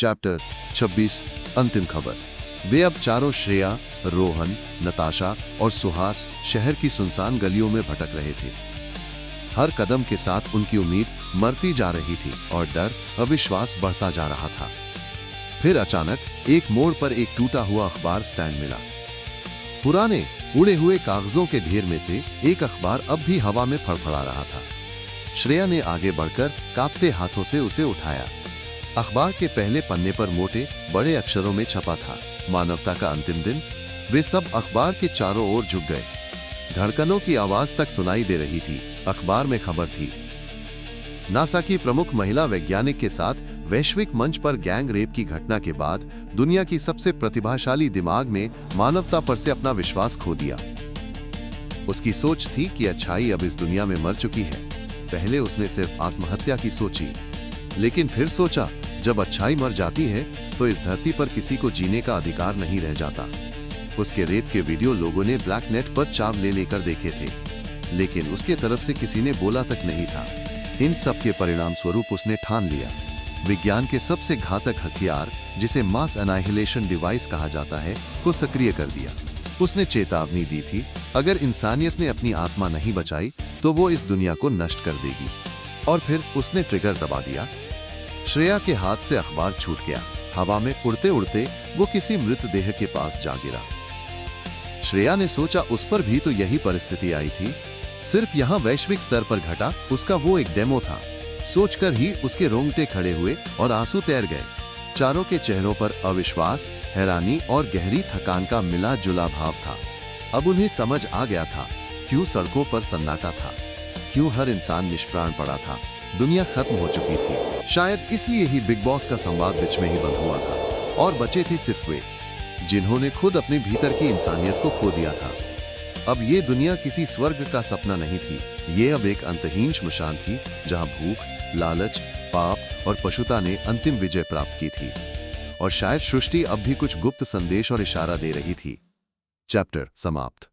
Chapter 26 अंतिम खबर। वे अब चारों श्रेया, रोहन, नताशा और सुहास शहर की सुनसान गलियों में भटक रहे थे। हर कदम के साथ उनकी उम्मीद मरती जा रही थी और डर, अविश्वास बढ़ता जा रहा था। फिर अचानक एक मोड़ पर एक टूटा हुआ अखबार स्टैंड मिला। पुराने उड़े हुए कागजों के ढेर में से एक अखबार अब भी हवा में फड़फड़ा रहा था। श्रेया ने आगे बढ़कर कांपते हाथों से उसे उठाया। अखबार के पहले पन्ने पर मोटे बड़े अक्षरों में छपा था, मानवता का अंतिम दिन। वे सब अखबार के चारों ओर झुक गए। धड़कनों की आवाज तक सुनाई दे रही थी। अखबार में खबर थी, नासा की प्रमुख महिला वैज्ञानिक के साथ वैश्विक मंच पर गैंग रेप की घटना के बाद दुनिया की सबसे प्रतिभाशाली दिमाग में मानवता पर से अपना विश्वास खो दिया। उसकी सोच थी कि अच्छाई अब इस दुनिया में मर चुकी है। पहले उसने सिर्फ आत्महत्या की सोची, लेकिन फिर सोचा जब अच्छाई मर जाती है तो इस धरती पर किसी को जीने का अधिकार नहीं रह जाता। उसके रेप के वीडियो लोगों ने ब्लैक नेट पर चाव ले लेकर देखे थे, लेकिन उसके तरफ से किसी ने बोला तक नहीं था। इन सब के परिणाम स्वरूप उसने ठान लिया, विज्ञान के सबसे घातक हथियार, जिसे मास एनाहिलेशन डिवाइस कहा जाता है, को सक्रिय कर दिया। उसने चेतावनी दी थी, अगर इंसानियत ने अपनी आत्मा नहीं बचाई तो वो इस दुनिया को नष्ट कर देगी। और फिर उसने ट्रिगर दबा दिया। श्रेया के हाथ से अखबार छूट गया। हवा में उड़ते उड़ते वो किसी मृतदेह के पास जा गिरा। श्रेया ने सोचा उस पर भी तो यही परिस्थिति आई थी, सिर्फ यहाँ वैश्विक स्तर पर घटा। उसका वो एक डेमो था। सोचकर ही उसके रोंगटे खड़े हुए और आंसू तैर गए। चारों के चेहरों पर अविश्वास, हैरानी और गहरी थकान का मिला जुला भाव था। अब उन्हें समझ आ गया था क्यों सड़कों पर सन्नाटा था, क्यों हर इंसान निष्प्राण पड़ा था। दुनिया खत्म हो चुकी थी। शायद इसलिए ही बिग बॉस का संवाद बीच में ही बंद हुआ था और बचे थे सिर्फ वे, जिन्होंने खुद अपने भीतर की इंसानियत को खो दिया था। अब ये दुनिया किसी स्वर्ग का सपना नहीं थी, ये अब एक अंतहीन श्मशान थी, जहां भूख, लालच, पाप और पशुता ने अंतिम विजय प्राप्त की थी। और शायद सृष्टि अब भी कुछ गुप्त संदेश और इशारा दे रही थी। चैप्टर समाप्त।